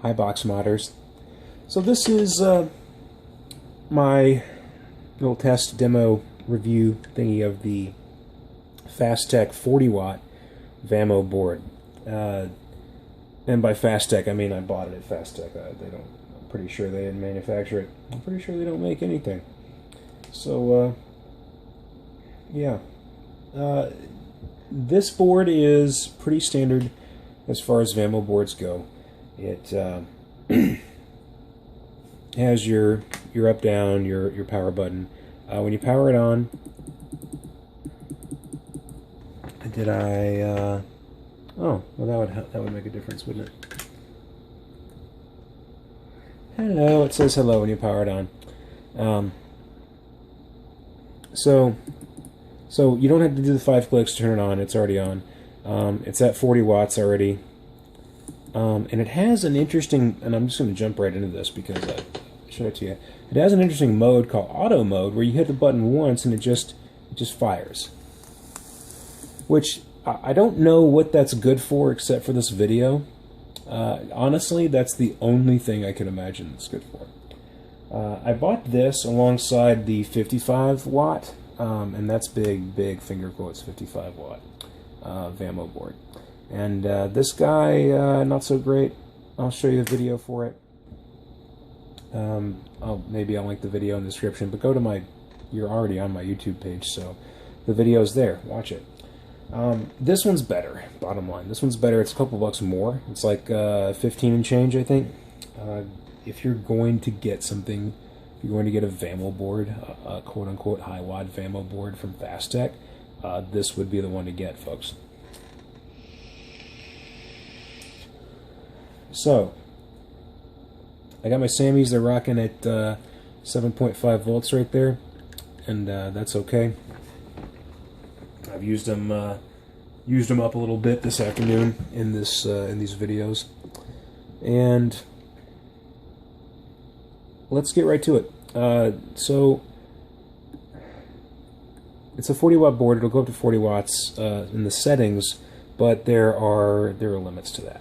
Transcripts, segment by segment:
Hi box modders. So this is my little test demo review thingy of the Fasttech 40W Vamo board. And by Fasttech I mean I bought it at Fasttech. I'm pretty sure they didn't manufacture it. I'm pretty sure they don't make anything. So yeah. This board is pretty standard as far as Vamo boards go. It has your up down, your power button. When you power it on, oh, well that would make a difference, wouldn't it? Hello, it says hello when you power it on. So you don't have to do the 5 clicks to turn it on. It's already on. It's at 40 watts already. And it has an interesting, and I'm just going to jump right into this because I showed it to you. It has an interesting mode called auto mode where you hit the button once and it just fires. Which I don't know what that's good for except for this video. Honestly, that's the only thing I can imagine it's good for. I bought this alongside the 55 watt, and that's big finger quotes, 55 watt Vamo board. And this guy, not so great. I'll show you the video for it. Maybe I'll link the video in the description, but go to you're already on my YouTube page, so the video's there. Watch it. This one's better, bottom line. This one's better. It's a couple bucks more. It's like 15 and change, I think. If you're going to get something, if you're going to get a Vamo board, a quote-unquote high-watt Vamo board from Fasttech, this would be the one to get, folks. So, I got my Sammys. They're rocking at 7.5 volts right there, and that's okay. I've used them up a little bit this afternoon in these videos, and let's get right to it. So it's a 40 watt board. It'll go up to 40 watts in the settings, but there are limits to that,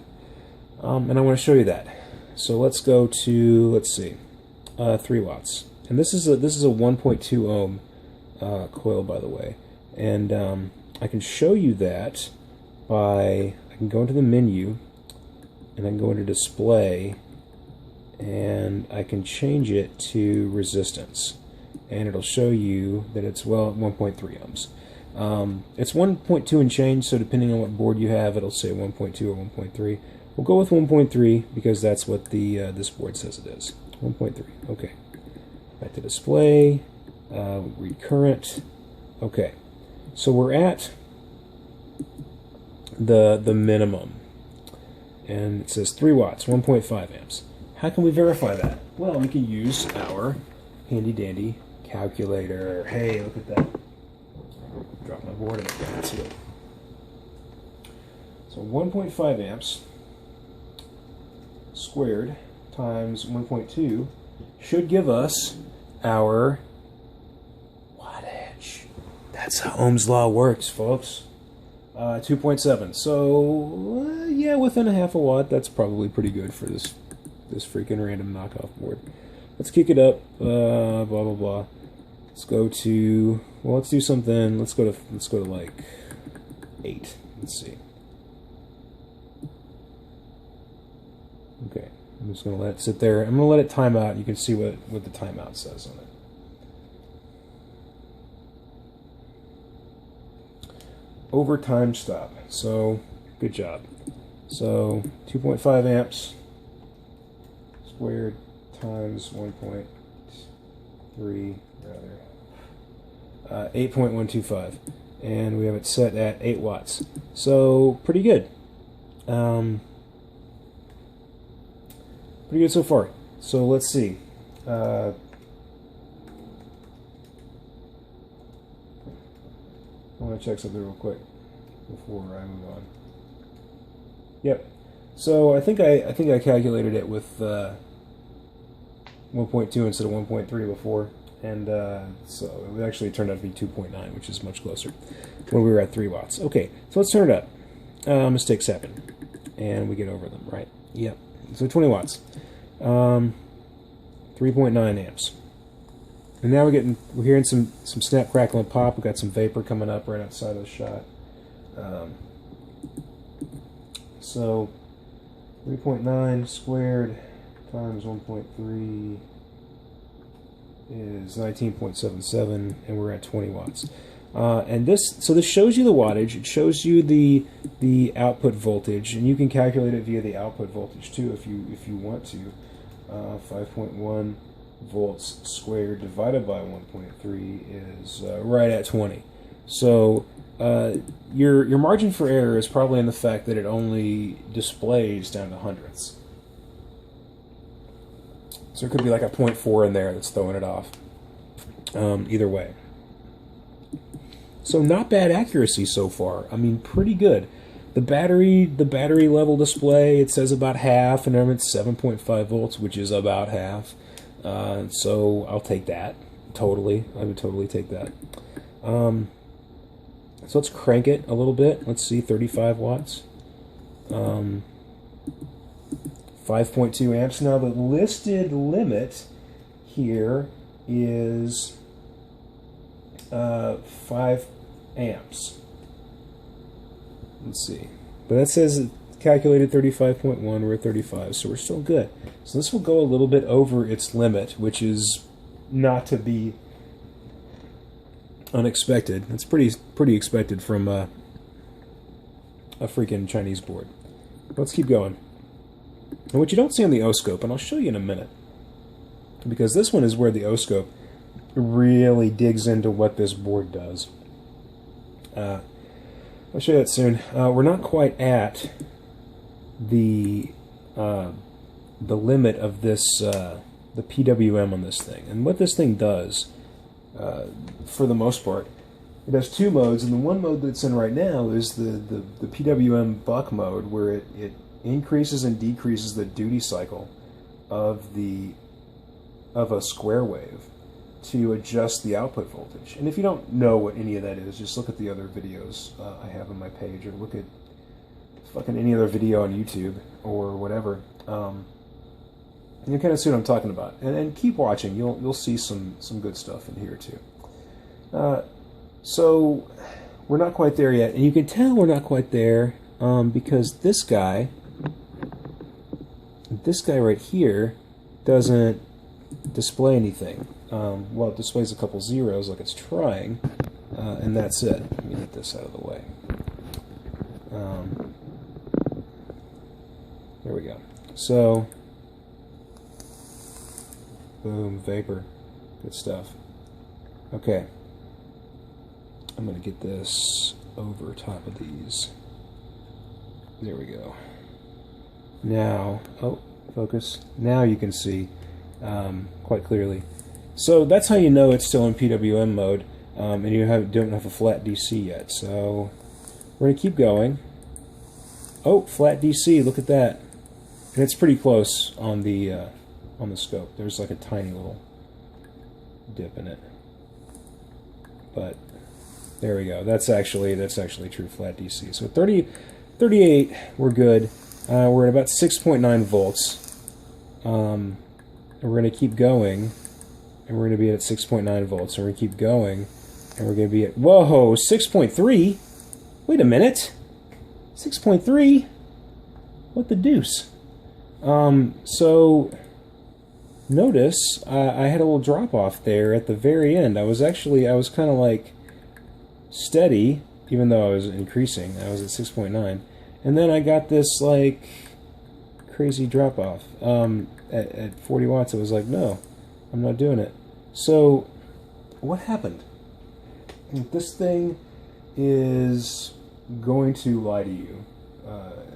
and I want to show you that. So let's go to 3 watts, and this is a 1.2 ohm coil, by the way. And I can show you that I can go into the menu, and I can go into display, and I can change it to resistance, and it'll show you that it's 1.3 ohms. It's 1.2 and change, so depending on what board you have, it'll say 1.2 or 1.3. We'll go with 1.3 because that's what this board says it is. 1.3. Okay. Back to display. Read current. Okay. So we're at the minimum, and it says 3 watts, 1.5 amps. How can we verify that? Well, we can use our handy dandy calculator. Hey, look at that. Drop my board and that's it. So 1.5 amps squared times 1.2 should give us our wattage. That's how Ohm's law works, folks. 2.7. So yeah, within a half a watt. That's probably pretty good for this freaking random knockoff board. Let's kick it up. Blah blah blah. Let's go to let's do something. Let's go to like 8. Let's see. Okay, I'm just gonna let it sit there. I'm gonna let it time out. You can see what the timeout says on it. Over time stop. So good job. So 2.5 amps squared times 1.3 rather 8.125, and we have it set at 8 watts. So pretty good. Pretty good so far. So let's see. I want to check something real quick before I move on. Yep. So I think I calculated it with 1.2 instead of 1.3 before, and so it actually turned out to be 2.9, which is much closer when we were at 3 watts. Okay, so let's turn it up. Mistakes happen, and we get over them, right? Yep. So 20 watts. 3.9 amps. And now we're hearing some snap, crackle, and pop. We've got some vapor coming up right outside of the shot. So 3.9 squared times 1.3 is 19.77, and we're at 20 watts. And this shows you the wattage. It shows you the output voltage, and you can calculate it via the output voltage too if you want to. 5.1 volts squared divided by 1.3 is right at 20. So your margin for error is probably in the fact that it only displays down to hundredths. So it could be like a 0.4 in there that's throwing it off. Either way. So not bad accuracy so far. I mean, pretty good. The battery level display, it says about half, and I'm at 7.5 volts, which is about half. So I'll take that. Totally. I would totally take that. So let's crank it a little bit. Let's see, 35 watts. 5.2 amps. Now the listed limit here is 5 amps. Let's see. But that says it calculated 35.1, we're at 35, so we're still good. So this will go a little bit over its limit, which is not to be unexpected. It's pretty expected from a freaking Chinese board. Let's keep going. And what you don't see on the O-scope, and I'll show you in a minute, because this one is where the O-scope really digs into what this board does. I'll show you that soon. We're not quite at the limit of this the PWM on this thing, and what this thing does, for the most part, it has two modes, and the one mode that's in right now is the Pwm Block Mode, where it increases and decreases the duty cycle of a square wave to adjust the output voltage. And if you don't know what any of that is, just look at the other videos I have on my page, or look at fucking any other video on YouTube or whatever. And you kind of see what I'm talking about. And keep watching. You'll see some good stuff in here too. So we're not quite there yet, and you can tell we're not quite there because this guy right here doesn't display anything. Well, it displays a couple zeros like it's trying, and that's it. Let me get this out of the way. There we go. So, boom, vapor. Good stuff. Okay. I'm going to get this over top of these. There we go. Now, oh, focus. Now you can see quite clearly. So that's how you know it's still in PWM mode, and you don't have a flat DC yet. So we're going to keep going. Oh, flat DC, look at that. And it's pretty close on the scope. There's like a tiny little dip in it. But there we go. That's actually true flat DC. So 38, we're good. We're at about 6.9 volts. And we're going to keep going. And we're going to be at 6.9 volts. And we're going to keep going. And we're going to be at, whoa, 6.3? Wait a minute. 6.3? What the deuce? So notice I had a little drop off there at the very end. I was kind of like steady, even though I was increasing. I was at 6.9. And then I got this like crazy drop off. At 40 watts, I was like, no, I'm not doing it. So what happened? This thing is going to lie to you,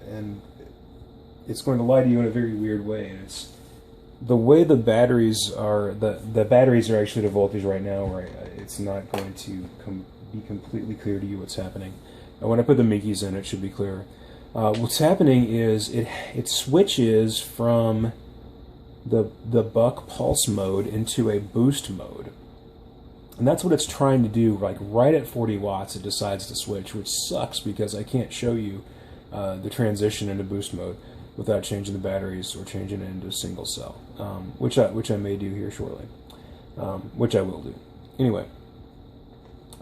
and it's going to lie to you in a very weird way. And it's the way the batteries are. The batteries are actually the voltage right now, where it's not going to be completely clear to you what's happening. And when I put the Mickeys in, it should be clearer. What's happening is it switches from the buck pulse mode into a boost mode. And that's what it's trying to do. Like right at 40 watts, it decides to switch, which sucks because I can't show you the transition into boost mode. without changing the batteries or changing it into a single cell, which I may do here shortly, which I will do. Anyway,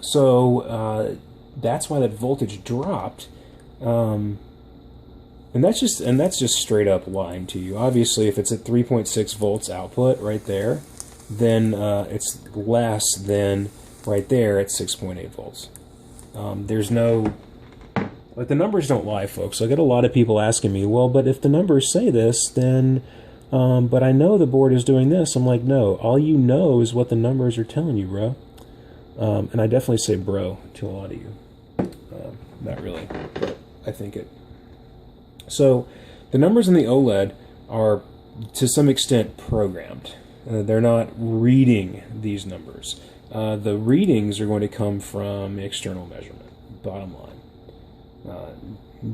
so that's why that voltage dropped, and that's just straight up lying to you. Obviously, if it's at 3.6 volts output right there, then it's less than right there at 6.8 volts. There's no, like, the numbers don't lie, folks. I get a lot of people asking me, well, but if the numbers say this, then, but I know the board is doing this. I'm like, no, all you know is what the numbers are telling you, bro. And I definitely say bro to a lot of you. Not really, but I think it. So the numbers in the OLED are, to some extent, programmed. They're not reading these numbers. The readings are going to come from external measurement, bottom line.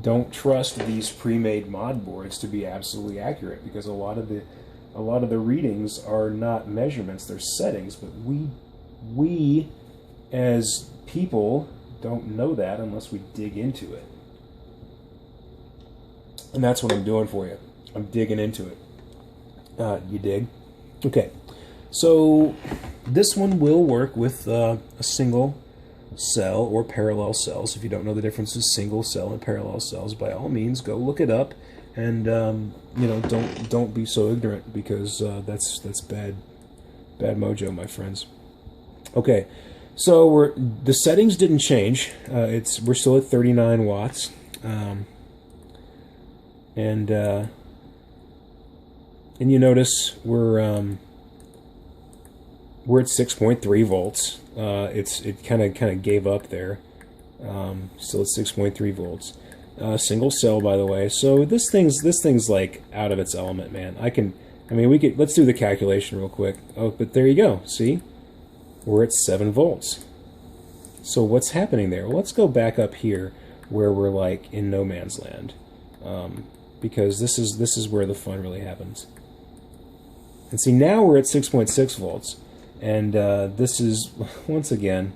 Don't trust these pre-made mod boards to be absolutely accurate, because a lot of the readings are not measurements, they're settings, but we as people don't know that unless we dig into it. And that's what I'm doing for you. I'm digging into it. You dig? Okay. So this one will work with a single cell or parallel cells. If you don't know the difference in single cell and parallel cells, by all means go look it up, and you know, don't be so ignorant, because that's bad mojo, my friends. Okay, so the settings didn't change. We're still at 39 watts, and you notice we're at 6.3 volts. It kind of gave up there. Still at 6.3 volts. Single cell, by the way. So this thing's like out of its element, man. Let's do the calculation real quick. Oh, but there you go. See, we're at 7 volts. So what's happening there? Well, let's go back up here where we're like in no man's land, because this is where the fun really happens. And see, now we're at 6.6 volts. And this is, once again,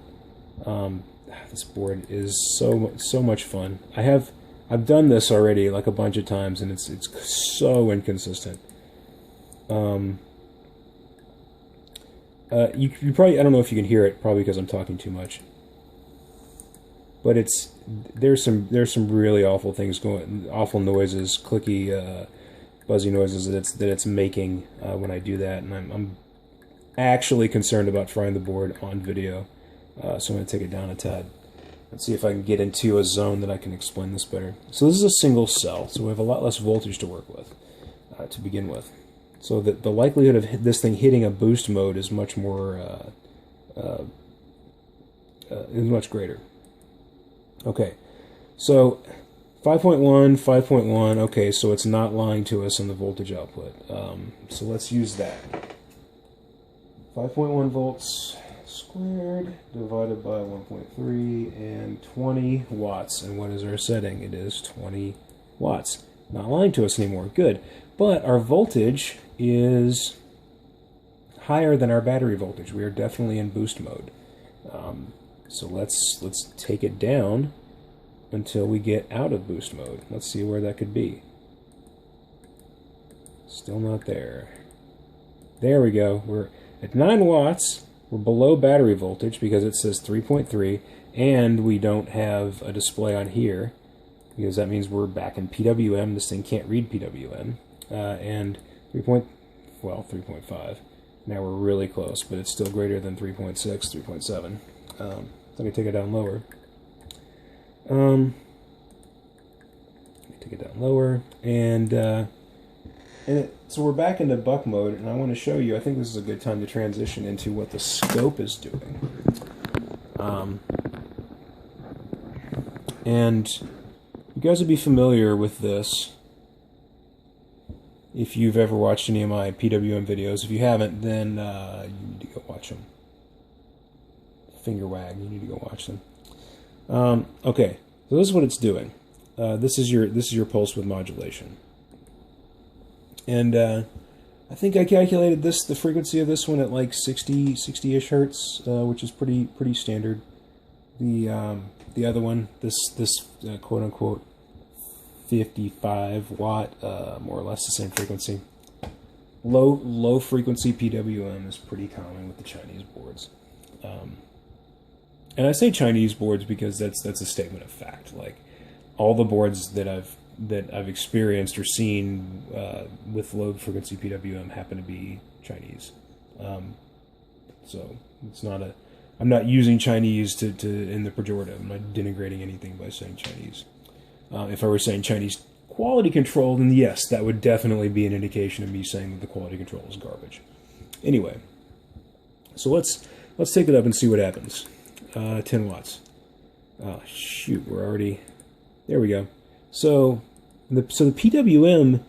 this board is so much fun. I've done this already like a bunch of times, and it's so inconsistent. You probably, I don't know if you can hear it, probably because I'm talking too much. But there's some really awful things awful noises, clicky, buzzy noises that it's making when I do that, and I'm actually concerned about frying the board on video, so I'm going to take it down a tad. Let's see if I can get into a zone that I can explain this better. So this is a single cell, so we have a lot less voltage to work with to begin with. So the likelihood of this thing hitting a boost mode is much more, is much greater. Okay, so 5.1, 5.1. Okay, so it's not lying to us on the voltage output. So let's use that. 5.1 volts squared divided by 1.3 and 20 watts. And what is our setting? It is 20 watts. Not lying to us anymore. Good. But our voltage is higher than our battery voltage. We are definitely in boost mode. So let's take it down until we get out of boost mode. Let's see where that could be. Still not there. There we go. We're at 9 watts. We're below battery voltage because it says 3.3, and we don't have a display on here because that means we're back in PWM. This thing can't read PWM. And 3.5. Now we're really close, but it's still greater than 3.6, 3.7. Let me take it down lower. So we're back into buck mode, and I want to show you, I think this is a good time to transition into what the scope is doing. And you guys would be familiar with this if you've ever watched any of my PWM videos. If you haven't, then you need to go watch them. Finger wag, you need to go watch them. Okay, so this is what it's doing. This is your pulse with modulation. And I think I calculated the frequency of this one at like 60-ish hertz, which is pretty standard. The other one, this quote unquote 55 watt, more or less the same frequency. Low frequency PWM is pretty common with the Chinese boards. And I say Chinese boards because that's a statement of fact. Like, all the boards that I've experienced or seen with low frequency PWM happen to be Chinese. So it's not I'm not using Chinese to in the pejorative. I'm not denigrating anything by saying Chinese. If I were saying Chinese quality control, then yes, that would definitely be an indication of me saying that the quality control is garbage. Anyway, so let's take it up and see what happens. 10 watts. Oh shoot, we're already there. We go. So the PWM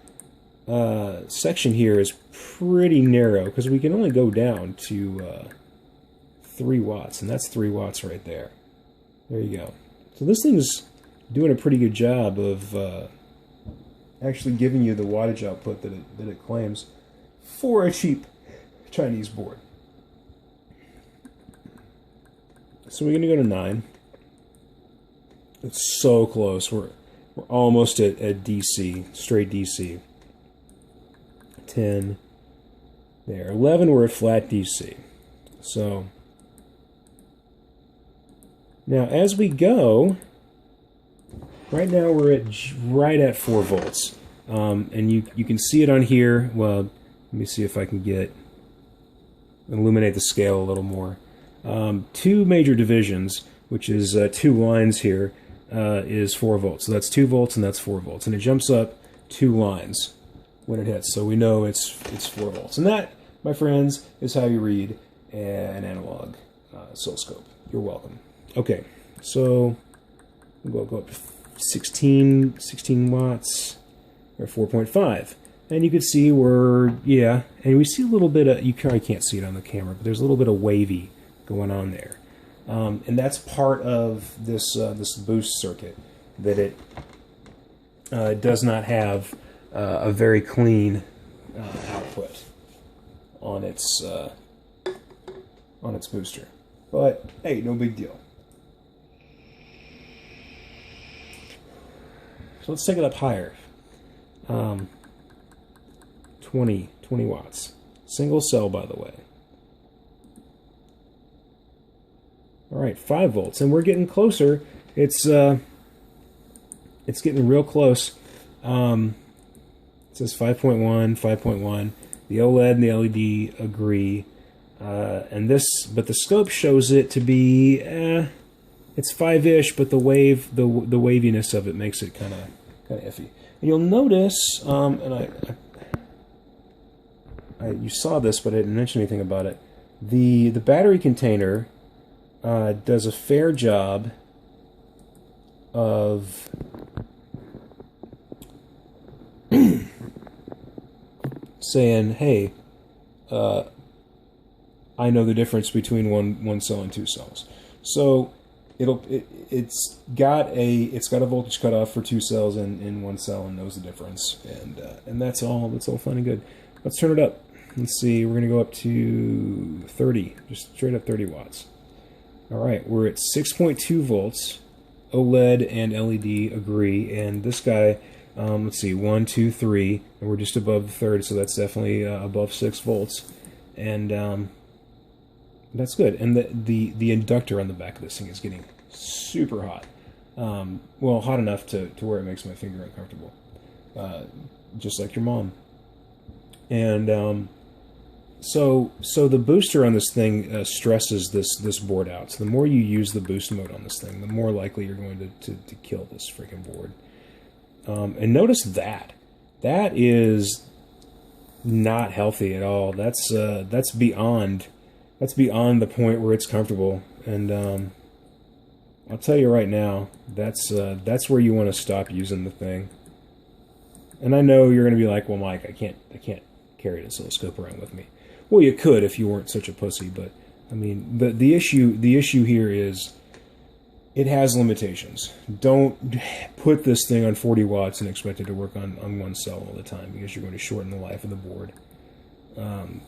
section here is pretty narrow because we can only go down to 3 watts, and that's 3 watts right there. There you go. So this thing's doing a pretty good job of actually giving you the wattage output that it claims for a cheap Chinese board. So we're going to go to 9. It's so close. We're almost at DC, straight DC. 10. There. 11, we're at flat DC. So now as we go, right now we're right at 4 volts. And you can see it on here. Well, let me see if I can illuminate the scale a little more. 2 major divisions, which is 2 lines here, is 4 volts. So that's 2 volts and that's 4 volts. And it jumps up 2 lines when it hits. So we know it's 4 volts. And that, my friends, is how you read an analog oscilloscope. You're welcome. Okay, so we'll go up to 16 watts, or 4.5. And you can see and we see a little bit of, you probably can't see it on the camera, but there's a little bit of wavy going on there. And that's part of this boost circuit, that it does not have a very clean output on its booster. But hey, no big deal. So let's take it up higher. 20 watts. Single cell, by the way. All right, 5 volts, and we're getting closer. It's getting real close. It says 5.1, 5.1. The OLED and the LED agree, but the scope shows it to be it's 5-ish, but the waviness of it makes it kind of iffy. And you'll notice, you saw this, but I didn't mention anything about it. The battery container does a fair job of saying, hey, I know the difference between one cell and 2 cells. So it's got a voltage cutoff for 2 cells and 1 cell, and knows the difference, and that's all fun and good. Let's turn it up. Let's see, we're gonna go up to 30, just straight up 30 watts. All right, we're at 6.2 volts. OLED and LED agree, and this guy, let's see, 1, 2, 3, and we're just above the third, so that's definitely above 6 volts, and that's good. And the inductor on the back of this thing is getting super hot. Well, hot enough to where it makes my finger uncomfortable, just like your mom. And so the booster on this thing stresses this board out. So the more you use the boost mode on this thing, the more likely you're going to kill this freaking board. And notice that is not healthy at all. That's beyond the point where it's comfortable. And I'll tell you right now, that's where you want to stop using the thing. And I know you're going to be like, well, Mike, I can't carry an oscilloscope around with me. Well, you could if you weren't such a pussy, but I mean, the issue here is it has limitations. Don't put this thing on 40 watts and expect it to work on 1 cell all the time, because you're going to shorten the life of the board. And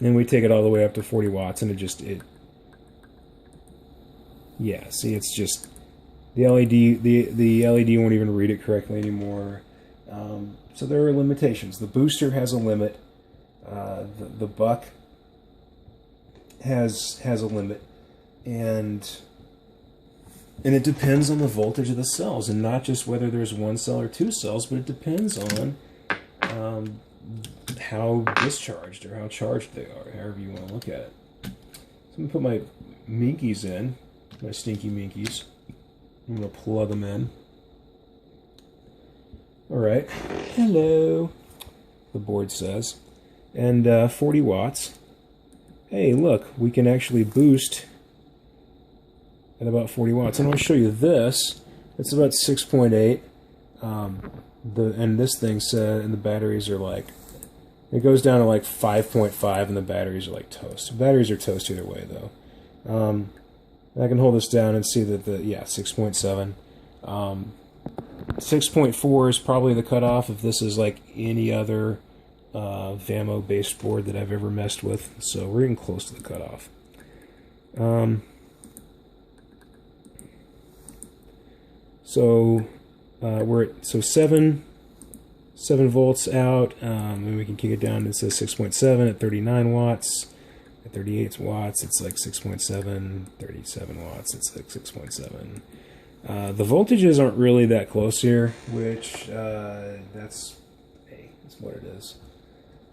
we take it all the way up to 40 watts, and yeah, see, it's the LED won't even read it correctly anymore. So there are limitations. The booster has a limit. The buck has a limit, and it depends on the voltage of the cells, and not just whether there's one cell or two cells, but it depends on how discharged or how charged they are, however you want to look at it. So I'm going to put my minkies in, my stinky minkies. I'm going to plug them in. Alright, hello, the board says. And 40 watts. Hey, look, we can actually boost at about 40 watts. And I'll show you this. It's about 6.8. And this thing said, and the batteries are like, it goes down to like 5.5, and the batteries are like toast. Batteries are toast either way, though. I can hold this down and see that 6.7. 6.4 is probably the cutoff if this is like any other Vamo based board that I've ever messed with. So we're getting close to the cutoff. So we're at 7 volts out, and we can kick it down. It says 6.7 at 39 watts. At 38 watts, it's like 6.7. 37 watts, it's like 6.7. The voltages aren't really that close here, which that's what it is.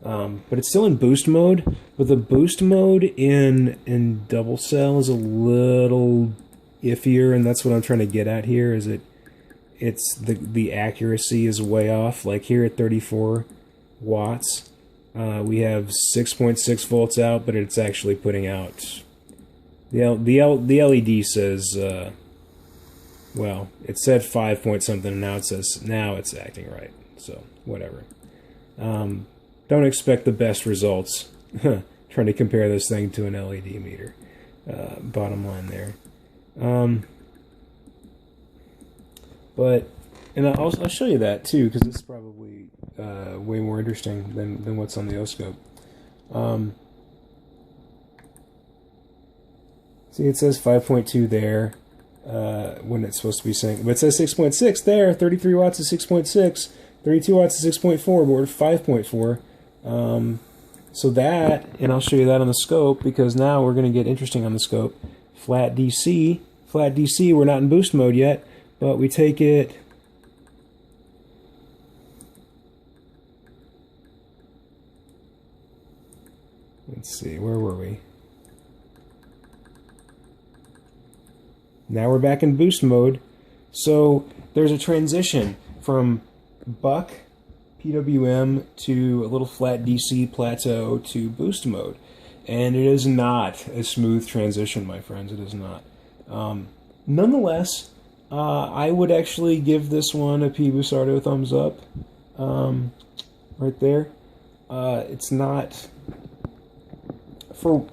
But it's still in boost mode. But the boost mode in double cell is a little iffier, and that's what I'm trying to get at here. Is it's the accuracy is way off. Like here at 34 watts, we have 6.6 volts out, but it's actually putting out the LED says. Well, it said 5 point something, and now it says it's acting right. So whatever. Don't expect the best results trying to compare this thing to an LED meter. Bottom line there. And I'll show you that too, because it's probably way more interesting than what's on the O-scope. See, it says 5.2 there. When it's supposed to be saying, but it says 6.6 there. 33 watts is 6.6, 32 watts is 6.4, but we're 5.4. So that, and I'll show you that on the scope, because now we're going to get interesting on the scope. Flat DC, we're not in boost mode yet, but we take it. Let's see, where were we? Now we're back in boost mode. So there's a transition from buck PWM to a little flat DC plateau to boost mode. And it is not a smooth transition, my friends. It is not. Nonetheless, I would actually give this one a P Busardo thumbs up. Right there. It's not for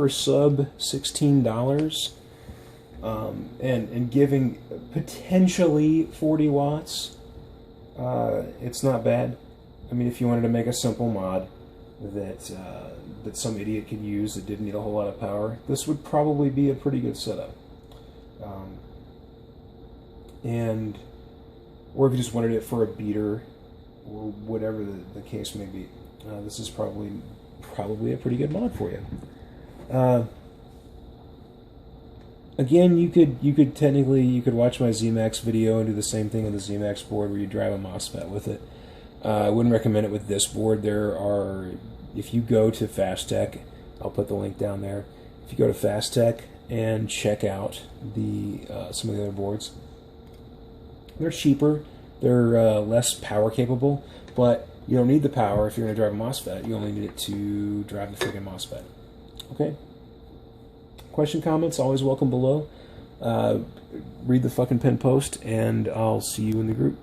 sub $16. And giving potentially 40 watts, it's not bad. I mean, if you wanted to make a simple mod that some idiot could use that didn't need a whole lot of power, this would probably be a pretty good setup. Or if you just wanted it for a beater or whatever the case may be, this is probably a pretty good mod for you. Again, you could watch my ZMAX video and do the same thing on the ZMAX board where you drive a MOSFET with it. I wouldn't recommend it with this board. If you go to Fasttech, I'll put the link down there. If you go to Fasttech and check out some of the other boards, they're cheaper, they're less power capable, but you don't need the power if you're going to drive a MOSFET. You only need it to drive the freaking MOSFET. Okay? Question, comments, always welcome below. Read the fucking pin post, and I'll see you in the group.